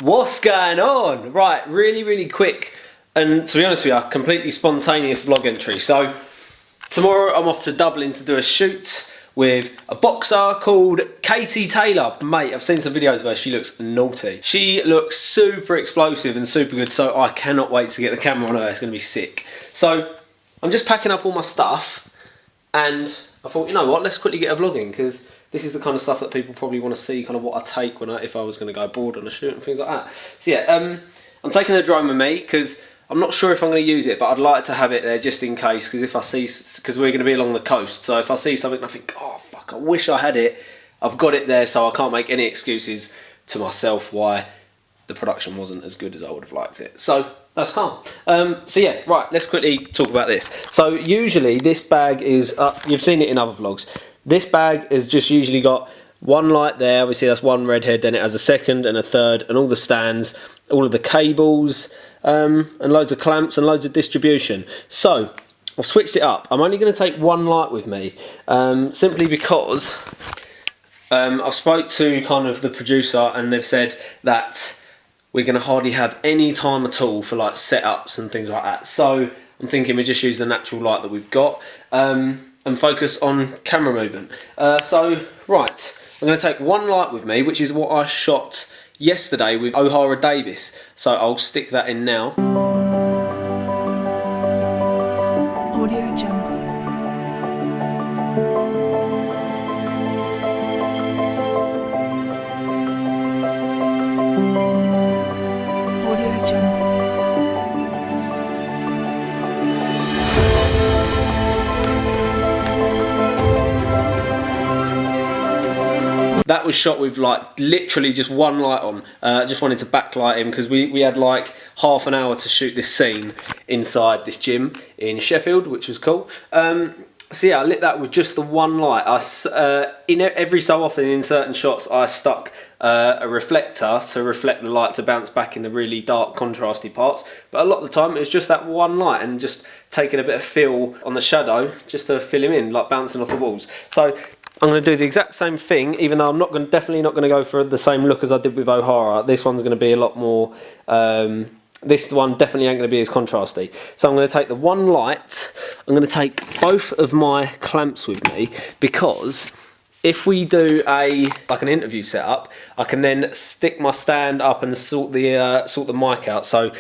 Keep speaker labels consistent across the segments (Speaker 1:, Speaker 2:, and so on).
Speaker 1: What's going on? Right, really quick and, to be honest with you, completely spontaneous vlog entry. So tomorrow I'm off to Dublin to do a shoot with a boxer called Katie Taylor. Mate, I've seen some videos of her. She looks naughty. She looks super explosive and super good, so I cannot wait to get the camera on her. It's going to be sick. So I'm just packing up all my stuff and I thought, you know what, let's quickly get a vlog in, because this is the kind of stuff that people probably want to see, kind of what I take when if I was going to go abroad on a shoot and things like that. So yeah, I'm taking the drone with me because I'm not sure if I'm going to use it, but I'd like to have it there just in case, because if I see, because we're going to be along the coast, so if I see something and I think, oh fuck, I wish I had it, I've got it there, so I can't make any excuses to myself why the production wasn't as good as I would have liked it. So that's calm. So yeah, right, let's quickly talk about this. So usually this bag is, you've seen it in other vlogs, this bag has just usually got one light there, obviously that's one redhead, then it has a second and a third, and all the stands, all of the cables, and loads of clamps and loads of distribution. So I've switched it up. I'm only going to take one light with me, simply because I've spoke to kind of the producer and they've said that we're going to hardly have any time at all for like setups and things like that. So I'm thinking we just use the natural light that we've got and focus on camera movement. So right, I'm going to take one light with me, which is what I shot yesterday with O'Hara Davis. So I'll stick that in now.
Speaker 2: Audio Jungle. Audio Jungle.
Speaker 1: That was shot with like literally just one light on. Just wanted to backlight him because we had like half an hour to shoot this scene inside this gym in Sheffield, which was cool. So yeah, I lit that with just the one light. Every so often in certain shots I stuck a reflector to reflect the light to bounce back in the really dark contrasty parts, but a lot of the time it was just that one light and just taking a bit of fill on the shadow just to fill him in, like bouncing off the walls. So I'm going to do the exact same thing, even though I'm definitely not going to go for the same look as I did with O'Hara. This one's going to be a lot more, this one definitely ain't going to be as contrasty. So I'm going to take the one light, I'm going to take both of my clamps with me, because if we do like an interview setup, I can then stick my stand up and sort the mic out. So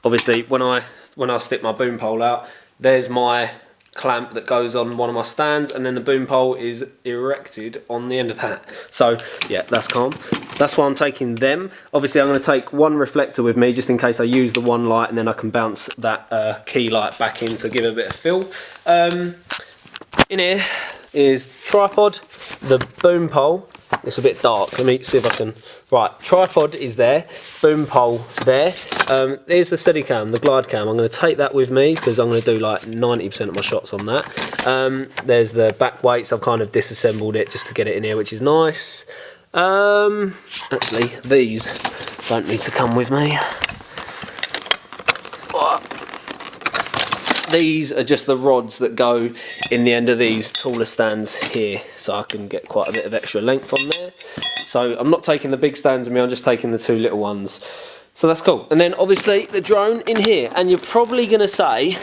Speaker 1: obviously when I stick my boom pole out, there's my clamp that goes on one of my stands, and then the boom pole is erected on the end of that. So yeah, that's calm. That's why I'm taking them. Obviously I'm going to take one reflector with me just in case I use the one light, and then I can bounce that key light back in to give it a bit of fill. In here is tripod, the boom pole. It's a bit dark, let me see if I can. Right, tripod is there, boom pole there. There's the Steadicam, the glide cam. I'm going to take that with me because I'm going to do like 90% of my shots on that. There's the back weights. I've kind of disassembled it just to get it in here, which is nice. Actually, these don't need to come with me. These are just the rods that go in the end of these taller stands here, so I can get quite a bit of extra length on there. So I'm not taking the big stands with me, I'm just taking the two little ones. So that's cool. And then obviously the drone in here, and you're probably going to say,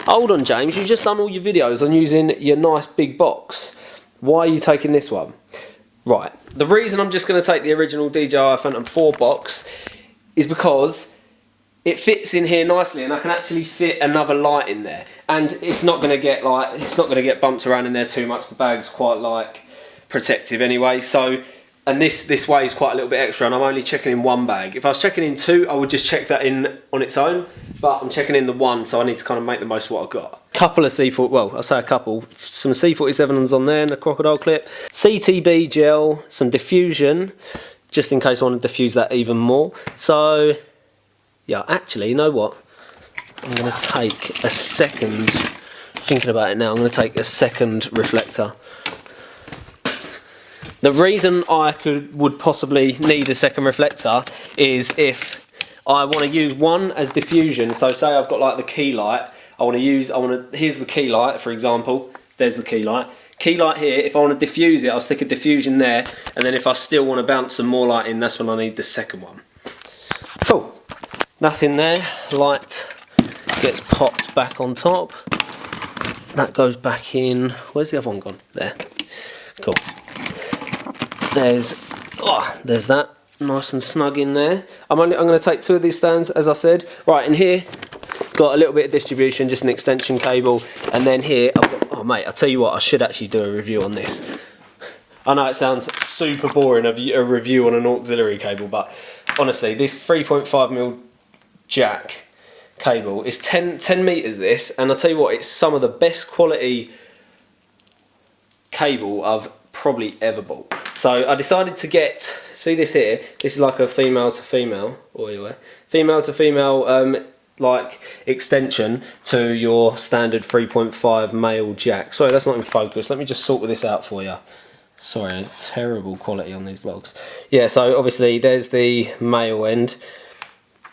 Speaker 1: hold on James, you've just done all your videos on using your nice big box. Why are you taking this one? Right, the reason I'm just going to take the original DJI Phantom 4 box is because it fits in here nicely, and I can actually fit another light in there, and it's not going to get bumped around in there too much. The bag's quite like protective anyway. So, and this weighs quite a little bit extra, and I'm only checking in one bag. If I was checking in two, I would just check that in on its own, but I'm checking in the one, so I need to kind of make the most of what I've got. Couple of I'll say a couple, some C47s on there and a crocodile clip, CTB gel, some diffusion, just in case I want to diffuse that even more. So yeah, actually, you know what? I'm going to take a second, thinking about it now, I'm going to take a second reflector. The reason I would possibly need a second reflector is if I want to use one as diffusion. So say I've got like the key light, here's the key light, for example, there's the key light. Key light here, if I want to diffuse it, I'll stick a diffusion there, and then if I still want to bounce some more light in, that's when I need the second one. Cool. That's in there. Light gets popped back on top. That goes back in. Where's the other one gone? There. Cool. There's that. Nice and snug in there. I'm going to take 2 of these stands, as I said. Right, in here, got a little bit of distribution, just an extension cable. And then here, I've got, oh mate, I'll tell you what, I should actually do a review on this. I know it sounds super boring, a review on an auxiliary cable, but honestly, this 3.5mm jack cable is 10 meters this, and I'll tell you what, it's some of the best quality cable I've probably ever bought. So I decided to get, see this here, this is like a female to female, female to female like extension to your standard 3.5 male jack. Sorry, that's not in focus. Let me just sort this out for you. Sorry, terrible quality on these vlogs. Yeah, so obviously there's the male end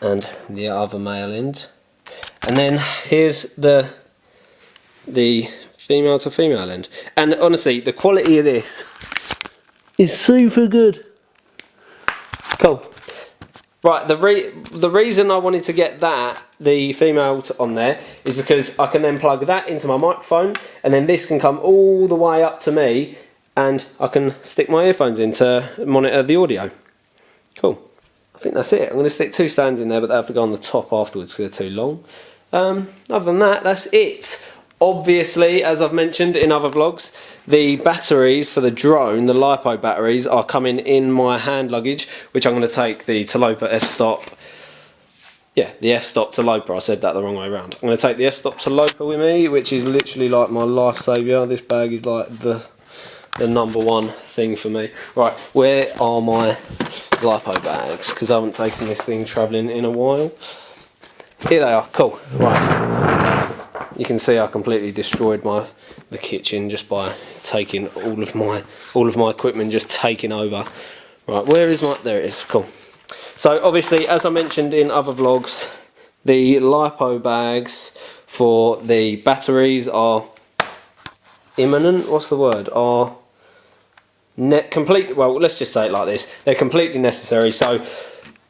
Speaker 1: and the other male end. And then here's the female to female end. And honestly, the quality of this is super good. Cool. Right, the reason I wanted to get that, the female on there, is because I can then plug that into my microphone, and then this can come all the way up to me, and I can stick my earphones in to monitor the audio. Cool. I think that's it. I'm going to stick 2 stands in there, but they have to go on the top afterwards because they're too long. Other than that, that's it. Obviously, as I've mentioned in other vlogs, the batteries for the drone, the LiPo batteries, are coming in my hand luggage, which I'm going to take the Talopa f-stop. Yeah, the f-stop Talopa. I said that the wrong way around. I'm going to take the f-stop Talopa with me, which is literally like my lifesaver. This bag is like the #1 thing for me. Right, where are my LiPo bags? Because I haven't taken this thing travelling in a while. Here they are. Cool. Right. You can see I completely destroyed the kitchen just by taking all of my equipment, just taking over. Right, where is my? There it is. Cool. So obviously, as I mentioned in other vlogs, the LiPo bags for the batteries are imminent. What's the word? Are complete. Well, let's just say it like this: they're completely necessary. So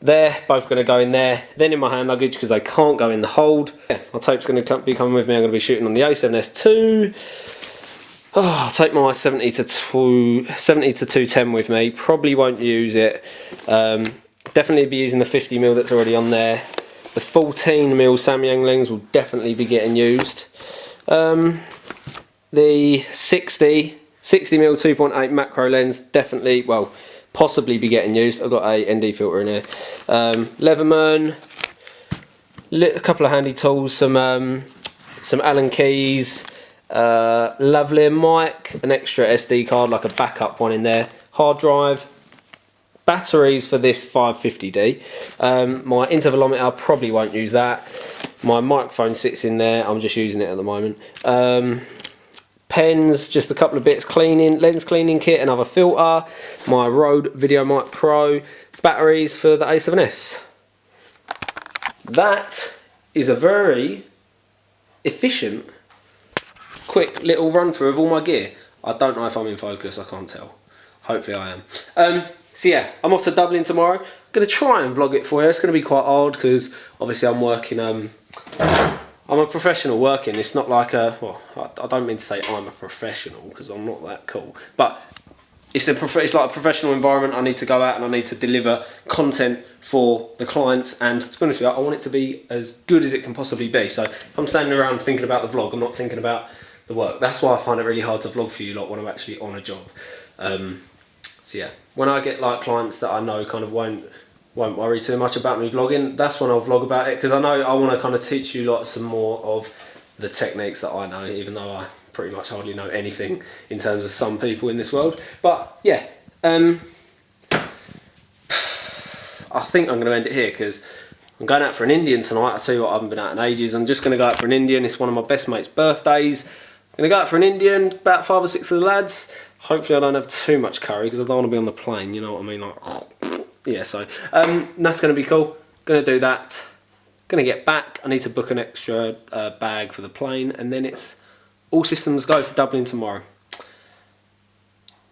Speaker 1: they're both going to go in there, then in my hand luggage because they can't go in the hold. Yeah, my tape's going to be coming with me. I'm going to be shooting on the A7S II. Oh, I'll take my 70 to 210 with me. Probably won't use it. Definitely be using the 50mm that's already on there. The 14mm Samyang lens will definitely be getting used. The 60mm 2.8 macro lens definitely, well, possibly be getting used. I've got a ND filter in here. Leatherman, a couple of handy tools, some Allen keys, lavalier mic, an extra SD card, like a backup one in there, hard drive, batteries for this 550D. My intervalometer, probably won't use that. My microphone sits in there, I'm just using it at the moment. Pens, just a couple of bits, lens cleaning kit, another filter, my Rode VideoMic Pro, batteries for the A7S. That is a very efficient, quick little run through of all my gear. I don't know if I'm in focus, I can't tell. Hopefully I am. So yeah, I'm off to Dublin tomorrow. I'm going to try and vlog it for you. It's going to be quite hard because obviously I'm working, I'm a professional working. It's not like well, I don't mean to say I'm a professional because I'm not that cool. But it's like a professional environment. I need to go out and I need to deliver content for the clients. And to be honest with you, I want it to be as good as it can possibly be. So if I'm standing around thinking about the vlog, I'm not thinking about the work. That's why I find it really hard to vlog for you lot when I'm actually on a job. So yeah, when I get like clients that I know kind of won't worry too much about me vlogging, that's when I'll vlog about it, because I know I want to kind of teach you lot some more of the techniques that I know, even though I pretty much hardly know anything in terms of some people in this world. But yeah, I think I'm going to end it here because I'm going out for an Indian tonight. I'll tell you what, I haven't been out in ages. I'm just going to go out for an Indian. It's one of my best mates' birthdays. I'm going to go out for an Indian, about 5 or 6 of the lads. Hopefully I don't have too much curry because I don't want to be on the plane, you know what I mean? Like, yeah, so that's going to be cool. Going to do that. Going to get back. I need to book an extra bag for the plane, and then it's all systems go for Dublin tomorrow.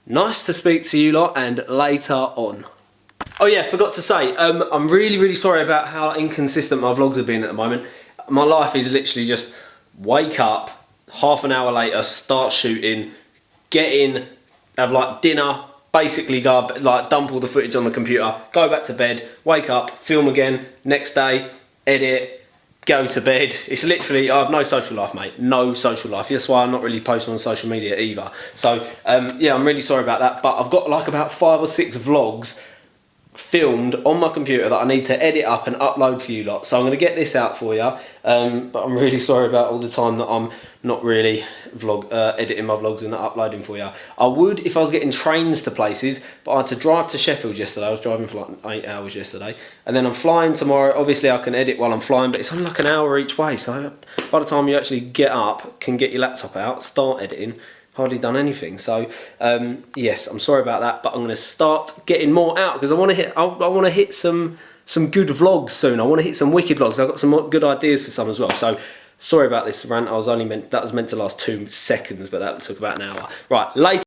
Speaker 1: Nice to speak to you lot, and later on. Oh yeah, forgot to say, I'm really sorry about how inconsistent my vlogs have been at the moment. My life is literally just wake up, half an hour later, start shooting, get in, have like dinner, basically go like dump all the footage on the computer, go back to bed, wake up, film again, next day, edit, go to bed. It's literally, I have no social life, mate. No social life. That's why I'm not really posting on social media either. So yeah, I'm really sorry about that, but I've got like about 5 or 6 vlogs filmed on my computer that I need to edit up and upload for you lot. So I'm going to get this out for you, but I'm really sorry about all the time that I'm not really editing my vlogs and not uploading for you. I would if I was getting trains to places, but I had to drive to Sheffield yesterday. I was driving for like 8 hours yesterday, and then I'm flying tomorrow. Obviously I can edit while I'm flying, but it's only like an hour each way, so by the time you actually get up, can get your laptop out, start editing, hardly done anything. So yes, I'm sorry about that, but I'm going to start getting more out because I want to hit some good vlogs soon. I want to hit some wicked vlogs. I've got some good ideas for some as well. So sorry about this rant. That was meant to last 2 seconds, but that took about an hour. Right, later.